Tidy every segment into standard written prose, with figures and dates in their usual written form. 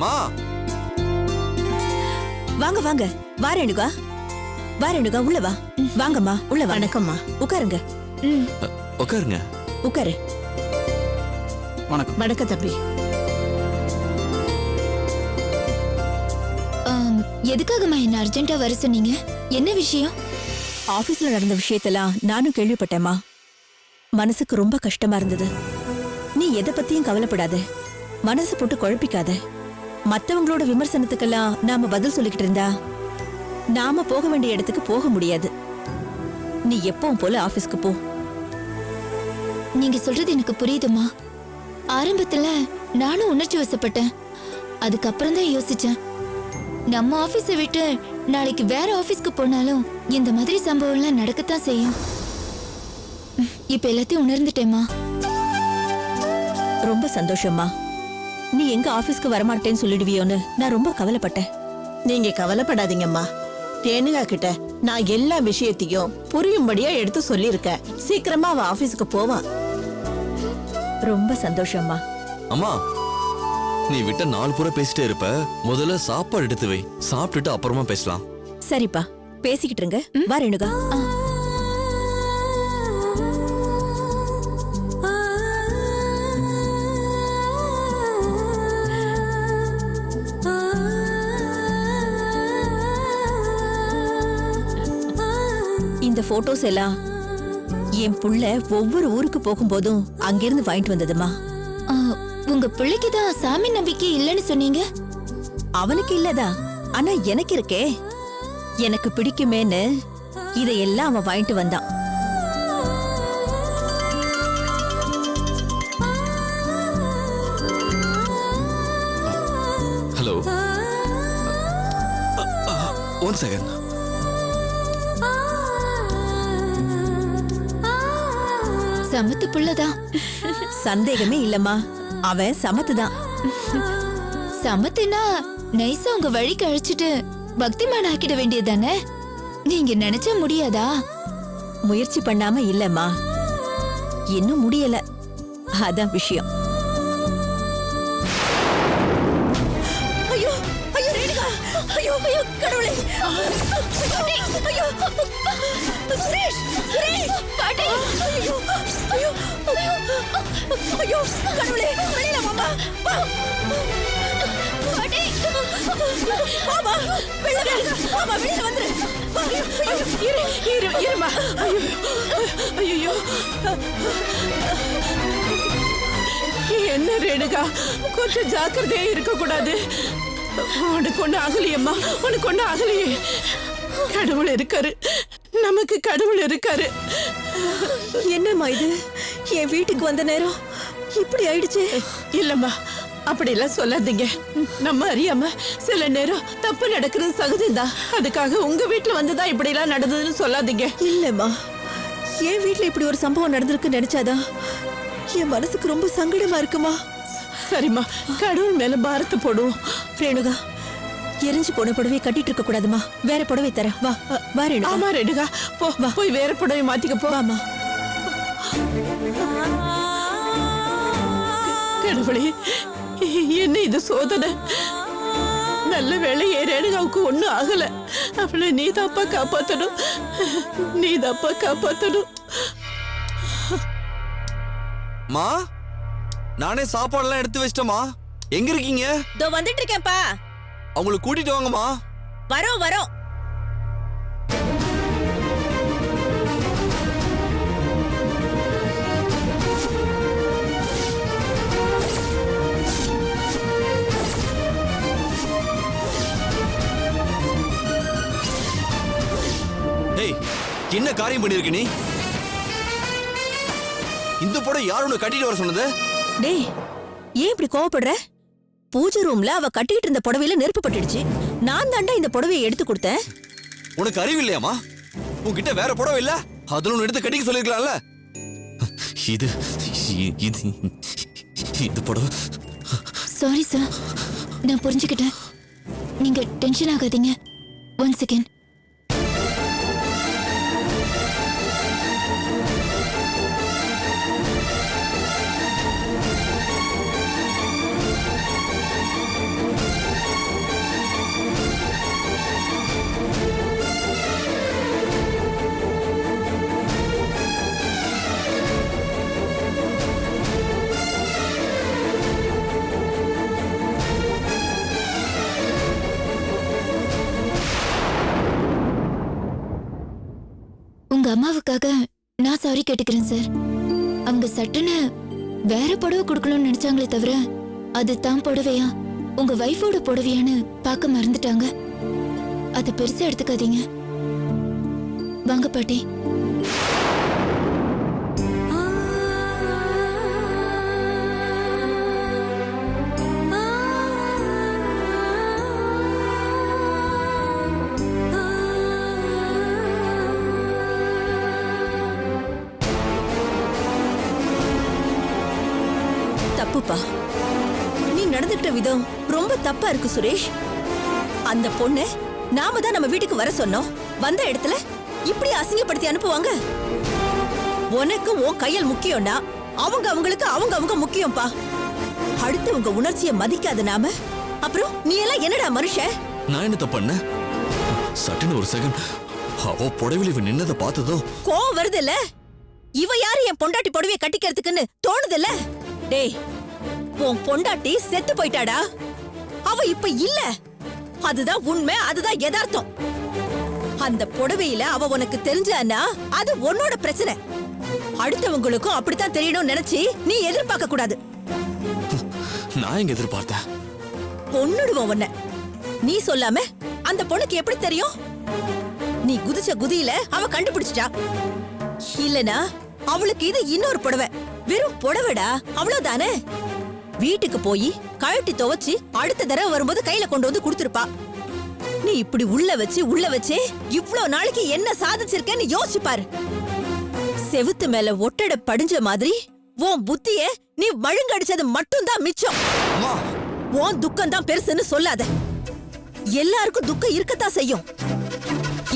மா வாங்க வாங்க. வா ரேணுகா, வா ரேணுகா, உள்ள வா. வாங்கம்மா, உள்ள வா. வணக்கம்மா. உட்காருங்க. உட்காருங்க. உட்காரு. வணக்கம். வணக்கம் தம்பி. எதுக்காகம்மா என்ன அர்ஜென்ட்டா வர சொன்னீங்க? என்ன விஷயம்? ஆபீஸ்ல நடந்த விஷயத்தெல்லாம் நானும் கேள்விப்பட்டேம்மா. மனசுக்கு ரொம்ப கஷ்டமா இருந்தது. நீ எதை பத்தியும் கவலைப்படாத, மனசு போட்டு குழப்பிக்காத. மத்தவங்களோட விமர்சனத்துக்கெல்லாம் நாம பதில் சொல்லிக்கிட்டு இருந்தா நாம போக வேண்டிய இடத்துக்கு போக முடியாது. நீ எப்பவும் போல ஆபீஸ்க்கு போ. நீங்க சொல்றது எனக்கு புரியுதுமா. ஆரம்பத்துல நானும் உணர்ச்சி வசப்பட்டேன். அதுக்கப்புறம் தான் யோசிச்சேன், நம்ம ஆபீஸை விட்டு நாளைக்கு வேற ஆபீஸ்க்கு போனாலும் இந்த மாதிரி சம்பவம்லாம் நடக்கத்தான் செய்யும். இப்ப எல்லாத்தையும் உணர்ந்துட்டேம்மா. ரொம்ப சந்தோஷம்மா. நீ எங்க ஆபீஸ்க்கு வரமாட்டேன்னு சொல்லிடுவியோன்னு நான் ரொம்ப கவலைப்பட்டேன். நீங்க கவலைப்படாதீங்கம்மா. ரேணுகா கிட்ட நான் எல்லா விஷயத்தையும் புரியும்படியா எடுத்து சொல்லியிருக்கேன். சீக்கிரமா அவ ஆபீஸ்க்கு போவா. ரொம்ப சந்தோஷம்மா. அம்மா, நீ விட்ட 4 புற பேசிட்டே இருப்ப. முதல்ல சாப்பாடு எடுத்து வை, சாப்பிட்டுட்டு அப்புறமா பேசலாம். சரிப்பா, பேசிக்கிட்டு இருங்க. வா ரேணுகா. இந்த போட்டோஸ் எல்லாம் என் புள்ள ஒவ்வொரு ஊருக்கு போகும்போதும் அங்கிருந்து வாங்கிட்டு வந்ததுமா. உங்க பிள்ளைக்கு தான் சாமி நம்பிக்கை இல்லைன்னு சொன்னீங்க. அவனுக்கு இல்லதா, ஆனா எனக்கு இருக்கே. எனக்கு பிடிக்குமேன்னு இதையெல்லாம் அவன் வாங்கிட்டு வந்தான். Hello, 1 second. சமத்து புள்ளதான். சந்தேகமே இல்லம்மா, அவன் சமத்துதான். சமத்துனா நைஸா உங்க வழிக்கு அழைச்சிட்டு பக்திமான் ஆக்கிட வேண்டியதானே? நீங்க நினைச்சா முடியாதா? முயற்சி பண்ணாம இல்லம்மா, இன்னும் முடியல. அதான் விஷயம். ஐயோ ஐயோ ரேணுகா, ஐயோ ஐயோ கடவுளே, ஐயோ சுரேஷ், சுரேஷ் பாட்டி, ஐயோ ஐயோ ஐயோ கடவுளே, வெளியில வாமா, வா பாட்டி, வாமா வெளியில, வாமா வெளியில வந்துரு. இருமா. ஐயோ என்ன ரேணுகா, கொஞ்சம் ஜாக்கிரதையா இருக்க கூடாது. உனக்கு ஒண்ணு ஆகலையம்மா, உனக்கு ஒண்ணு ஆகலையே. கடவுள் இருக்காரு, நமக்கு கடவுள் இருக்காரு. என்னம்மா இது, என் வீட்டுக்கு வந்த நேரம் இப்படி ஆயிடுச்சு. இல்லம்மா, அப்படி எல்லாம் சொல்லாதீங்க. நம்ம அறியாம சில நேரம் தப்பு நடக்கிறது சகஜம்தான். அதுக்காக உங்க வீட்டுல வந்துதான் இப்படி எல்லாம் நடந்ததுன்னு சொல்லாதீங்க. இல்லம்மா, என் வீட்டுல இப்படி ஒரு சம்பவம் நடந்திருக்குன்னு நினைச்சாதான் என் மனசுக்கு ரொம்ப சங்கடமா இருக்குமா. சரிம்மா, கடவுள் மேல பாரத்தை போடுவோம். ரேணுகா, எரிஞ்சு போன புடவையை கட்டிட்டு இருக்க கூடாதுமா. வேற புடவை தர. வா வா ரேணுகா. ஆமா ரேணுகா, போ வா, போய் வேற புடவை மாத்திக்க போ. வாமா. கடவுளே, என்ன இது சோதனை. நல்ல வேளையே ரேணுகாவுக்கு ஒண்ணும் ஆகல. அவளை நீதாப்பா காப்பாத்தணும், நீதாப்பா காப்பாத்தணும். மா, நானே சாப்பாடுலாம் எடுத்து வச்சிட்டேமா. எங்க இருக்கீங்க? இதோ வந்துட்டு இருக்கேன்ப்பா. அவங்களை கூட்டிட்டு வாங்கம்மா. வரோம் வரோம். ஏய், என்ன காரியம் பண்ணிருக்க நீ? இந்த புடவை யார் உன்னை கட்டிட்டு வர சொன்னது? டேய், ஏன் இப்படி கோவப்படுற? பூஜை ரூம்ல அவ கட்டிட்டு இருந்த புடவையில நெருப்பு பட்டுடுச்சு. நான் தாண்டா இந்த புடவையை எடுத்து கொடுத்தேன். உனக்கு அறிவு இல்லையாமா? உன்கிட்ட வேற புடவை இல்ல? அதுல ஒன்னு எடுத்து கட்டிக்க சொல்லிருக்கலாம்ல. இது இது இந்த புடவை. சாரி சார், நான் புரிஞ்சுக்கிட்டேன். நீங்க டென்ஷன் ஆகாதீங்க. 1 செகண்ட். உங்க அம்மாவுக்காக நான் சாரி கேட்டுக்கிறேன் சார். அவங்க சட்டுன்னு வேற புடவை கொடுக்கணும்னு நினைச்சாங்களே தவிர அது தான் புடவையா உங்க வைஃபோட புடவையான்னு பார்க்க மறந்துட்டாங்க. அது பெருசா எடுத்துக்காதீங்க. வாங்க பாட்டி. தப்புப்பா, நீ நடந்துக்கிட்ட விதம் ரொம்ப தப்பா இருக்கு சுரேஷ். அந்த பொண்ணு நாம தான் நம்ம வீட்டுக்கு வர சொன்னோம். வந்த இடத்துல இப்படி அசிங்கப்படுத்தி அனுப்புவாங்க? உனக்கு உன் கையில் முக்கியம்னா அவங்களுக்கு அவங்க முக்கியம்பா. அடுத்தவங்க உணர்ச்சியை மதிக்காத நாம அப்புறம் நீ எல்லாம் என்னடா மனுஷன்? நான் என்ன தப்பு பண்ண? சட்டுன்னு ஒரு செகண்ட் அவ புடவையில இவன் நின்னதை பார்த்ததும் கோவம் வருது இல்ல? இவ யாரு என் பொண்டாட்டி புடவைய கட்டிக்கிறதுக்குன்னு தோணுது இல்ல? டேய், உன் பொண்டாட்டி செத்து போயிட்டாடா. அவ இப்ப இல்ல. அதுதான் உண்மை, அதுதான் யதார்த்தம். அந்த புடவையில அவ உனக்கு தெரிஞ்சானா அது உன்னோட பிரச்சனை. அடுத்தவங்களுக்கும் அப்படித்தான் தெரியணும்னு நினைச்சு நீ எதிர்பார்க்க கூடாது. நான் எங்க எதிர்பார்த்தேன்? பொண்ணுடுவோம் உன்ன. நீ சொல்லாம அந்த பொண்ணுக்கு எப்படி தெரியும்? நீ குதிச்ச குதியில அவ கண்டுபிடிச்சிட்டா. இல்லனா அவளுக்கு இது இன்னொரு புடவை. வெறும் புடவைடா, அவ்வளவுதானே. வீட்டுக்கு போய் கழட்டி துவச்சு அடுத்த தடவை வரும்போது கையில கொண்டு வந்து கொடுத்துருப்பா. நீ இப்படி உள்ள வச்சே இவ்ளோ நாளைக்கு என்ன சாதிச்சிருக்கேன்னு யோசிச்சு பாரு. செவுத்து மேல ஒட்டட படிஞ்ச மாதிரி உன் புத்திய நீ மழுங்கடிச்சது மட்டும்தான் மிச்சம். உன் துக்கம் தான் பெருசுன்னு சொல்லாத. எல்லாருக்கும் துக்கம் இருக்கத்தான் செய்யும்.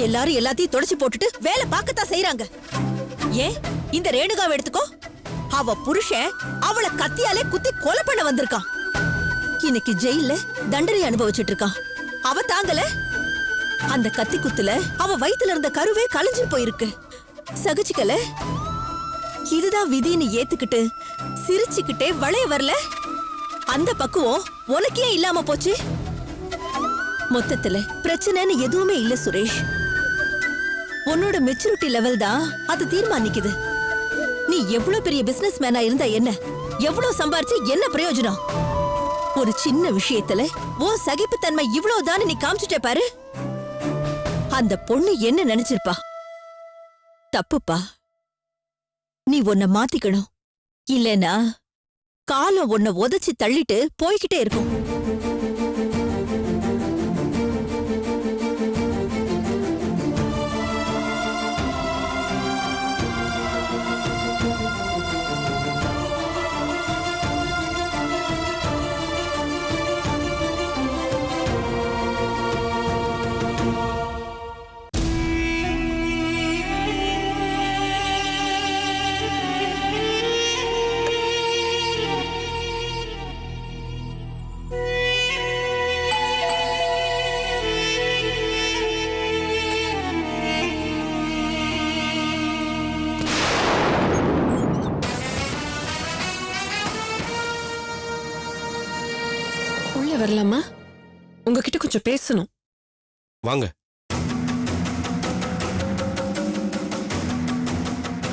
எல்லாரும் எல்லாத்தையும் தொடச்சு போட்டுட்டு வேலை பார்க்கத்தான் செய்யறாங்க. ஏன் இந்த ரேணுகாவை எடுத்துக்கோ. அவ புருஷன் அவளை கத்தியாலே குத்தி கொலை பண்ண வந்திருக்கான். இன்னைக்கு ஜெயில தண்டனை அனுபவிச்சுட்டு இருக்கான். அவ தாங்கல. அந்த கத்தி குத்துல அவ வயித்துல இருந்த கருவே கலைஞ்சு போயிருக்கு. சகிச்சுக்கல. இதுதான் விதின்னு ஏத்துக்கிட்டு சிரிச்சுக்கிட்டே வளைய வரல. அந்த பக்குவம் உனக்கே இல்லாம போச்சு. மொத்தத்துல பிரச்சனைன்னு எதுவுமே இல்ல சுரேஷ். உன்னோட மெச்சூரிட்டி லெவல் தான் அது தீர்மானிக்குது. நீ எவ்வளவு பெரிய பிசினஸ் மேனா இருந்தா என்ன, எவ்வளவு சம்பாரிச்சு என்ன பிரயோஜனம்? ஒரு சின்ன விஷயத்துல ஓ சகிப்புத்தன்மை இவ்வளவுதான் நீ காமிச்சிட்டே பாரு. அந்த பொண்ணு என்ன நினைச்சிருப்பா? தப்புப்பா. நீ உன்னை மாத்திக்கணும். இல்லனா காலம் உன்னை உதைச்சு தள்ளிட்டு போய்கிட்டே இருக்கும். வரலாமா? உங்ககிட்ட கொஞ்சம் பேசணும். வாங்க,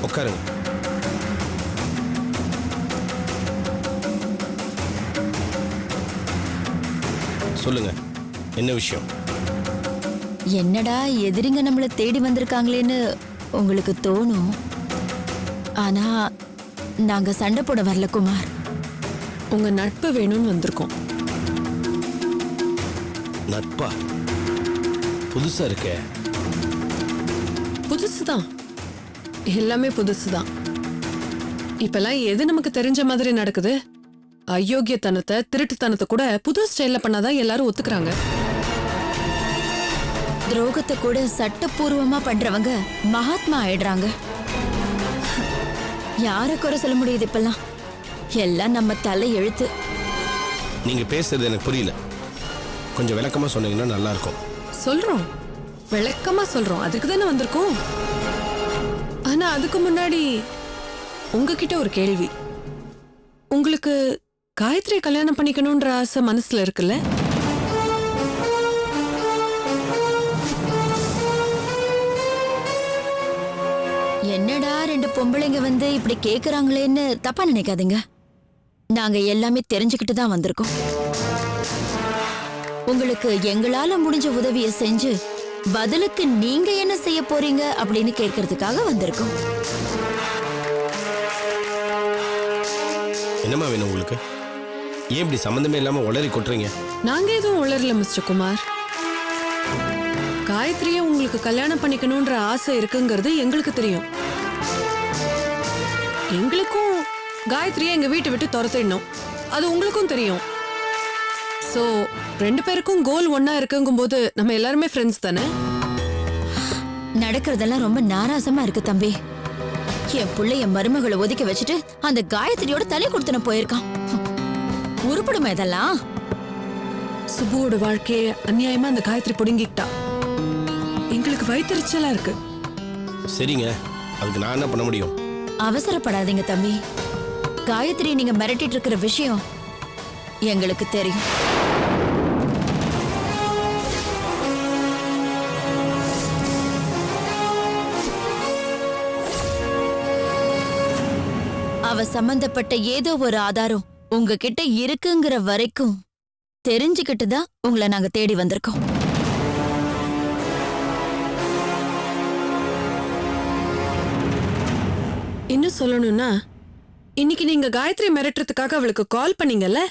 உட்காருங்க. சொல்லுங்க, என்ன விஷயம்? என்னடா எதிரிங்க நம்மள தேடி வந்திருக்காங்களேன்னு உங்களுக்கு தோணும். ஆனா நாங்க சண்டை போட வரல குமார். உங்க நட்பு வேணும்னு வந்திருக்கோம். நட்பா? புதுசா இருக்க. புதுசுதான், எல்லாமே புதுசுதான். இப்பெல்லாம் எது நமக்கு தெரிஞ்ச மாதிரி நடக்குது? அயோக்கியத்தனத்தை, திருட்டுத்தனத்தை கூட புது ஸ்டைல்ல பண்ணாதான் எல்லாரும் ஒத்துக்கிறாங்க. துரோகத்தை கூட சட்டப்பூர்வமா பண்றவங்க மகாத்மா ஆயிடுறாங்க. யார குறை சொல்ல முடியுது இப்பெல்லாம்? எல்லாம் நம்ம தலை எழுத்து. நீங்க பேசுறது எனக்கு புரியல. கொஞ்சம் விளக்கமா சொன்னீங்கன்னா நல்லா இருக்கும். சொல்றோம், விளக்கமா சொல்றோம். அதுக்கு தானே வந்திருக்கோம். ஆனா அதுக்கு முன்னாடி உங்ககிட்ட ஒரு கேள்வி. உங்களுக்கு காயத்ரி கல்யாணம் பண்ணிக்கணும்ன்ற ஆசை மனசுல இருக்குல்ல? என்னடா ரெண்டு பொம்பளைங்க வந்து இப்படி கேக்குறாங்களேன்னு தப்பா நினைக்காதீங்க. நாங்க எல்லாமே தெரிஞ்சுக்கிட்டு தான் வந்திருக்கோம். உங்களுக்கு எங்களால முடிஞ்ச உதவியை செஞ்சு பதிலுக்கு நீங்க என்ன செய்ய போறீங்க அப்படின்னு கேட்கறதுக்காக வந்திருக்கோம். என்னம்மா வேணும் உங்களுக்கு? ஏன் இப்படி சம்மந்தமே இல்லாம உளறி கொட்டுறீங்க? நாங்க எதுவும் உளரல மிஸ்டர் குமார். காயத்ரியை உங்களுக்கு கல்யாணம் பண்ணிக்கணும்ன்ற ஆசை இருக்குங்கிறது எங்களுக்கு தெரியும். எங்களுக்கும் காயத்ரியை எங்க வீட்டை விட்டு துரத்திடணும், அது உங்களுக்கும் தெரியும். சோ 2 பேருக்கும் கோல் ஒன்னா இருக்குங்கும் போது நம்ம எல்லாருமே ஃப்ரெண்ட்ஸ் தானே. நடக்கிறதெல்லாம் ரொம்ப நாராசமா இருக்கு தம்பி. என் புள்ளைய மருமகளை ஒதுக்கி வச்சுட்டு அந்த காயத்ரியோட தலை கொடுத்தன போயிருக்கான். உருப்படுமா இதெல்லாம்? சுபுவோட வாழ்க்கைய அநியாயமா அந்த காயத்ரி புடுங்கிட்டா. எங்களுக்கு வயிற்றுச்சலா இருக்கு. சரிங்க, அதுக்கு நான் என்ன பண்ண முடியும்? அவசரப்படாதீங்க தம்பி. காயத்ரி நீங்க மிரட்டிட்டு இருக்கிற விஷயம் எங்களுக்கு தெரியும். அவ சம்பந்தப்பட்ட ஏதோ ஒரு ஆதாரம் உங்ககிட்ட இருக்குங்கிற வரைக்கும் தெரிஞ்சுக்கிட்டு தான் உங்களை நாங்க தேடி வந்திருக்கோம். இன்னும் சொல்லணும்னா, இன்னைக்கு நீங்க காயத்ரி மிரட்டுறதுக்காக அவளுக்கு கால் பண்ணீங்கல்ல,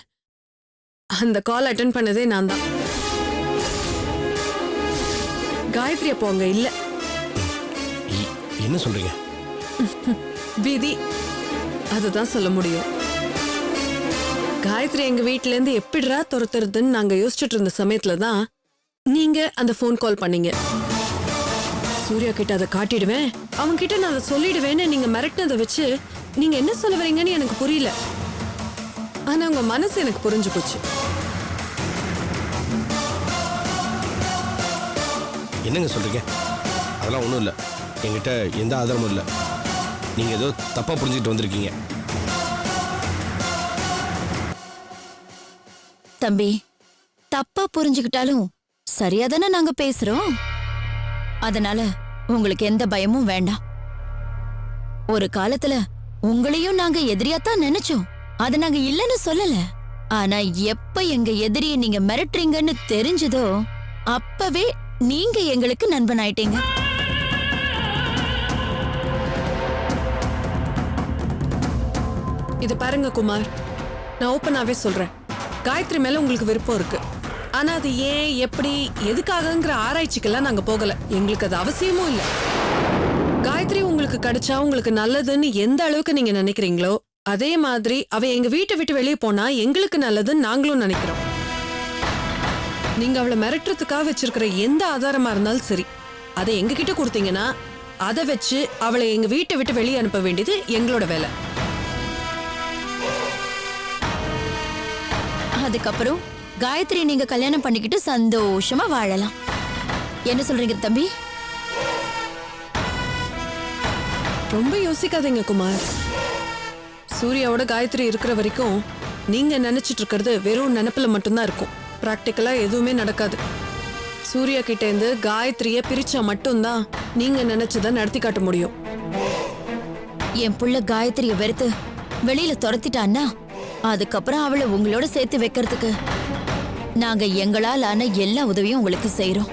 அந்த கால் அட்டென்ட் பண்ணதே நான் தான். காயத்ரி அப்போ அங்க இல்ல. என்ன சொல்றீங்க? விதி, அதுதான் சொல்ல முடியும். காயத்ரி எங்க வீட்ல இருந்து எப்படிடா துரத்துறதுன்னு நாங்க யோசிச்சுட்டு இருந்த சமயத்துல தான் நீங்க அந்த போன் கால் பண்ணீங்க. சூர்யா கிட்ட அதை காட்டிடுவேன், அவங்க கிட்ட நான் அதை சொல்லிடுவேன்னு நீங்க மிரட்டினதை வச்சு நீங்க என்ன சொல்ல வரீங்கன்னு எனக்கு புரியல. ஆனா உங்க மனசு எனக்கு புரிஞ்சு போச்சு. என்னங்க சொல்றீங்க? அதெல்லாம் ஒன்றும் இல்லை, என்கிட்ட எந்த ஆதாரமும் இல்லை. நீங்க ஏதோ தப்பா புரிஞ்சுக்கிட்டு வந்திருக்கீங்க. தம்பி, தப்பா புரிஞ்சுக்கிட்டாலும் சரியா தானே நாங்க பேசுறோம். அதனால உங்களுக்கு எந்த பயமும் வேண்டாம். ஒரு காலத்துல உங்களையும் நாங்க எதிரியாத்தான் நினைச்சோம். அத நாங்க இல்லன்னு சொல்லல. ஆனா எப்ப எங்க எதிரிய நீங்க மிரட்டுறீங்கன்னு தெரிஞ்சதோ அப்பவே நீங்க எங்களுக்கு நண்பன் ஆயிட்டீங்க. இது பாருங்க குமார், நான் ஓப்பனாவே சொல்றேன். காயத்ரி மேல உங்களுக்கு விருப்பம் இருக்கு. ஆனா அது ஏன், எப்படி, எதுக்காகங்கிற ஆராய்ச்சிக்கெல்லாம் நாங்க போகல. எங்களுக்கு அது அவசியமும் இல்லை. காயத்ரி உங்களுக்கு கிடைச்சா உங்களுக்கு நல்லதுன்னு எந்த அளவுக்கு நீங்க நினைக்கிறீங்களோ அதே மாதிரி அவ எங்க வீட்டை விட்டு வெளியே போனா எங்களுக்கு நல்லதுன்னு நாங்களும் நினைக்கிறோம். நீங்க அவளை மிரட்டுறதுக்காக வச்சிருக்கிற எந்த ஆதாரமா இருந்தாலும் சரி, அதை எங்க கிட்ட கொடுத்தீங்கன்னா அதை வச்சு அவளை எங்க வீட்டை விட்டு வெளியே அனுப்ப வேண்டியது எங்களோட வேலை. அதுக்கப்புறம் காயத்ரி நீங்க கல்யாணம் பண்ணிக்கிட்டு சந்தோஷமா வாழலாம். என்ன சொல்றீங்க தம்பி? ரொம்ப யோசிக்காதீங்க குமார். சூர்யாவோட காயத்ரி இருக்கிற வரைக்கும் நீங்க நினைச்சிட்டு இருக்கிறது வெறும் நினைப்புல மட்டும்தான் இருக்கும். பிராக்டிக்கலா எதுவுமே நடக்காது. சூர்யா கிட்ட இருந்து காயத்ரிய பிரிச்சா மட்டும்தான் நீங்க நினைச்சதை நடத்தி காட்ட முடியும். என் புள்ள காயத்ரிய வெறுத்து வெளியில துரத்திட்டான்னா அதுக்கப்புறம் அவளை உங்களோட சேர்த்து வைக்கிறதுக்கு நாங்க எங்களாலான எல்லா உதவியும் உங்களுக்கு செய்யறோம்.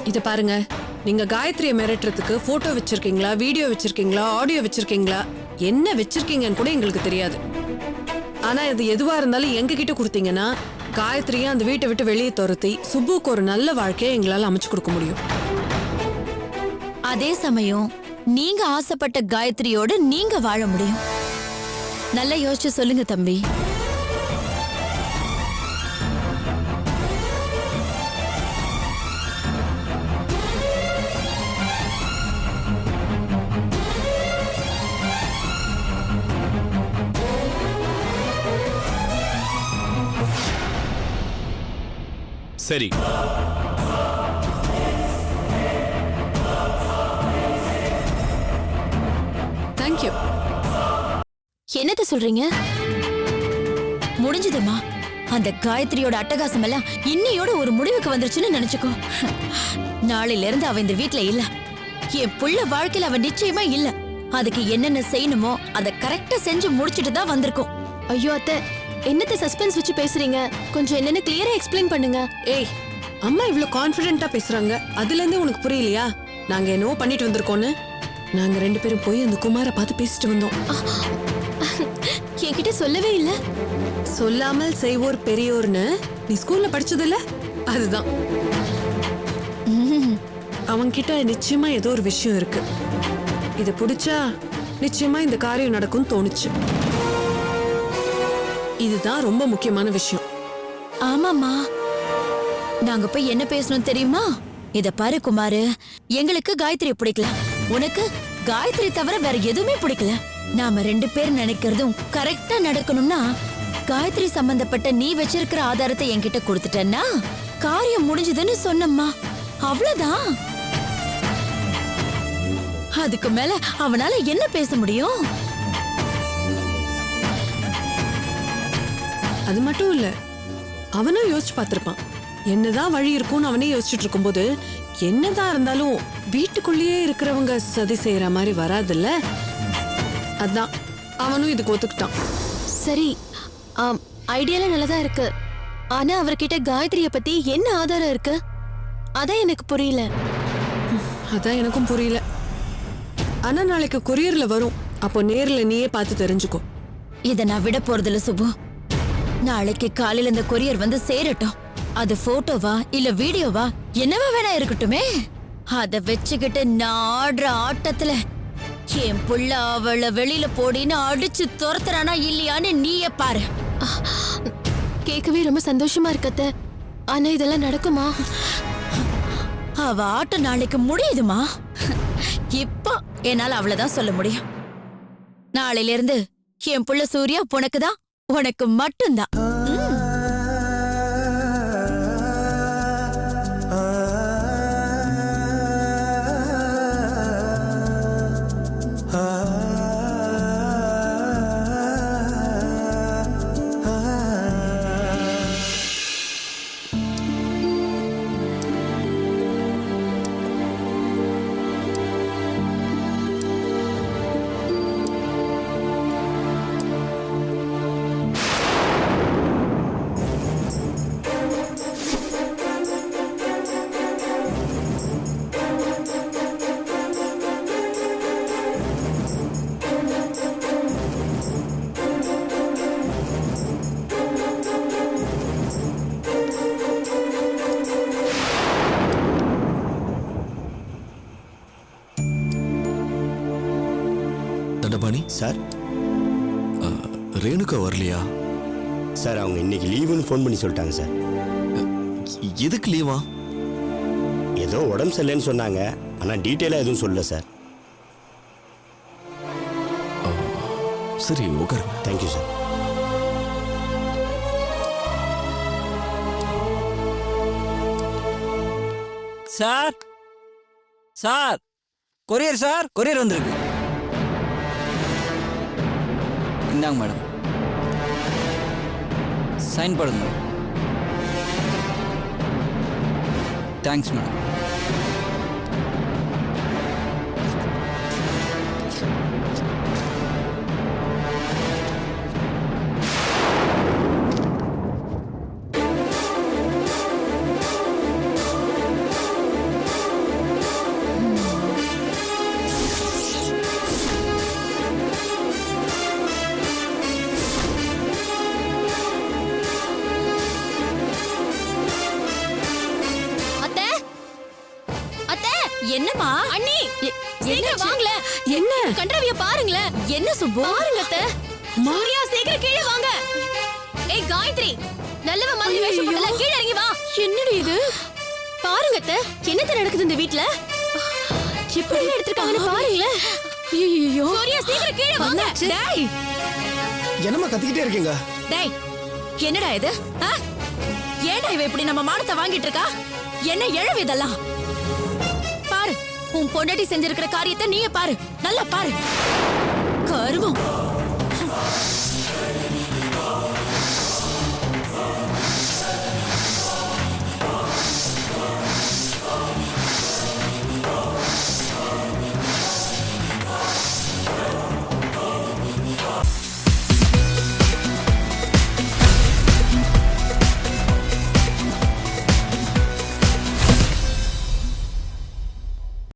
இத பாருங்க, நீங்க காயத்ரியை மிரட்டுறதுக்கு போட்டோ வச்சிருக்கீங்களா, வீடியோ வச்சிருக்கீங்களா, ஆடியோ வச்சிருக்கீங்களா, என்ன வச்சிருக்கீங்கன்னு கூட எங்களுக்கு தெரியாது. ஆனா இது எதுவா இருந்தாலும் எங்க கிட்ட கொடுத்தீங்கன்னா காயத்ரியை அந்த வீட்டை விட்டு வெளியே துரத்தி சுப்புக்கு ஒரு நல்ல வாழ்க்கையை எங்களால அமைச்சு கொடுக்க முடியும். அதே சமயம் நீங்க ஆசைப்பட்ட காயத்ரியோட நீங்க வாழ முடியும். நல்லா யோசிச்சு சொல்லுங்க தம்பி. சரி, தேங்க்யூ. என்னத்த சொல்றீங்க? முடிஞ்சதுமா, அந்த காயத்ரியோட அட்டகாசம் எல்லாம் இன்னையோட ஒரு முடிவுக்கு வந்துருச்சுன்னு நினைச்சுக்கோ. நாளையில இருந்து அவ இந்த வீட்ல இல்ல. என் புள்ள வாழ்க்கையில அவ நிச்சயமா இல்ல. அதுக்கு என்னென்ன செய்யணுமோ அதை கரெக்டா செஞ்சு முடிச்சிட்டு தான் வந்திருக்கோம். ஐயோ அத்தை, என்னத்த சஸ்பென்ஸ் வச்சு பேசுறீங்க? கொஞ்சம் என்னன்னு கிளியரா எக்ஸ்பிளைன் பண்ணுங்க. ஏய், அம்மா இவ்ளோ கான்ஃபிடென்ட்டா பேசுறாங்க, அதுல இருந்தே உனக்கு புரியலையா நாங்க என்னவோ பண்ணிட்டு வந்திருக்கோன்னு? நாங்க 2 பேரும் போய் அந்த குமார பார்த்து பேசிட்டு வந்தோம். என்கிட்ட சொல்லவே இல்ல. சொல்லாமல் செய்வோர் பெரியோர்னு நீ ஸ்கூல்ல படிச்சதில்ல? அதுதான். அவன்கிட்ட நிச்சயமா ஏதோ ஒரு விஷயம் இருக்கு. இத புடிச்சா நிச்சயமா இந்த காரியம் நடக்கும்னு தோணுச்சு. இதுதான் ரொம்ப முக்கியமான விஷயம். ஆமாமா, நாங்க போய் என்ன பேசணும் தெரியுமா? இத பாரு குமாரு, எங்களுக்கு காயத்ரி பிடிக்கல, உனக்கு காயத்ரி தவிர வேற எதுவுமே பிடிக்கல. நாம 2 பேர் நினைக்கிறதும் கரெக்டா நடக்கணும்னா காயத்ரி சம்பந்தப்பட்ட நீ வச்சிருக்கிற ஆதாரத்தை என்கிட்ட கொடுத்துட்டேன்னா காரியம் முடிஞ்சதுன்னு சொன்னம்மா, அவ்வளவுதான். அதுக்கு மேல அவனால என்ன பேச முடியும்? அது மட்டும் இல்ல, அவனும் யோசிச்சு பார்த்திருப்பான். என்னதான் வழி இருக்கும்னு அவனே யோசிச்சுட்டு இருக்கும்போது என்னதான் இருந்தாலும் வீட்டுக்குள்ளேயே இருக்கிறவங்க சதி செய்யற மாதிரி வராதுல்ல. அதான் அவனும் இதுக்கு ஒத்துக்கிட்டான். சரி, ஐடியால நல்லதா இருக்கு. ஆனா அவர்கிட்ட காயத்ரிய பத்தி என்ன ஆதாரம் இருக்கு? அதான் எனக்கு புரியல. அதான் எனக்கும் புரியல. ஆனா நாளைக்கு கொரியர்ல வரும், அப்போ நேர்ல நீயே பார்த்து தெரிஞ்சுக்கோ. இத நான் விட போறதில்ல சுப்பு. நாளைக்கு காலையில இந்த கொரியர் வந்து சேரட்டும். அது போட்டோவா இல்ல வீடியோவா என்னவா வேணா இருக்கட்டுமே. அத வச்சுக்கிட்டு நான் ஆடுற ஆட்டத்துல என் புள்ள அவளை வெளியில போடின்னு அடிச்சு துரத்துறானா இல்லையான்னு நீயே பாரு. கேட்கவே ரொம்ப சந்தோஷமா இருக்கத்த. ஆனா இதெல்லாம் நடக்குமா? அவ ஆட்டம் நாளைக்கு முடியுதுமா. இப்போ என்னால அவ்வளவுதான் சொல்ல முடியும். நாளையில இருந்து என் புள்ள சூர்யா உனக்குதான், உனக்கு மட்டும்தான். தண்டபாணி சார். ரேணுகா வரலையா? சார் அவங்க இன்னைக்கு லீவுன்னு ஃபோன் பண்ணி சொல்லிட்டாங்க சார். எதுக்கு லீவா? ஏதோ உடம்பு சரியில்லைன்னு சொன்னாங்க, ஆனால் டீட்டெயிலாக எதுவும் சொல்லல சார். சரி, உட்காருங்க. Thank you sir. Sir sir courier sir, courier வந்திருக்கு. இந்தாங்க மேடம், சைன் பண்ணுங்க. Thanks madam. என்னமா அண்ணி, சீக்கிரம் வாங்கல. என்ன கண்டரவிய பாருங்களே. என்ன சுப்பு? பாருங்க அத்தை. சூர்யா, சீக்கிரம் கீழே வாங்க. ஏய் காயத்ரி, நல்லவ மாதிரி வேஷம் போடல, கீழே இறங்கி வா. என்னடி இது? பாருங்க அத்தை, என்னத்த நடக்குது இந்த வீட்ல? எப்படி எடுத்துட்டாங்கன்னு பாருங்களே. ஐயோ, சூர்யா, சீக்கிரம் கீழே வாங்க. டேய் என்னம்மா கத்திக்கிட்டே இருக்கீங்க? டேய், என்னடா இது? ஏன்டா இவ இப்படி நம்ம மானத்தை வாங்கிட்டு இருக்கா? என்ன இழவு இதெல்லாம்? பாரு, உன் பொண்டாட்டி செஞ்சிருக்கிற காரியத்தை நீயே பாரு, நல்லா பாரு. கருவம்.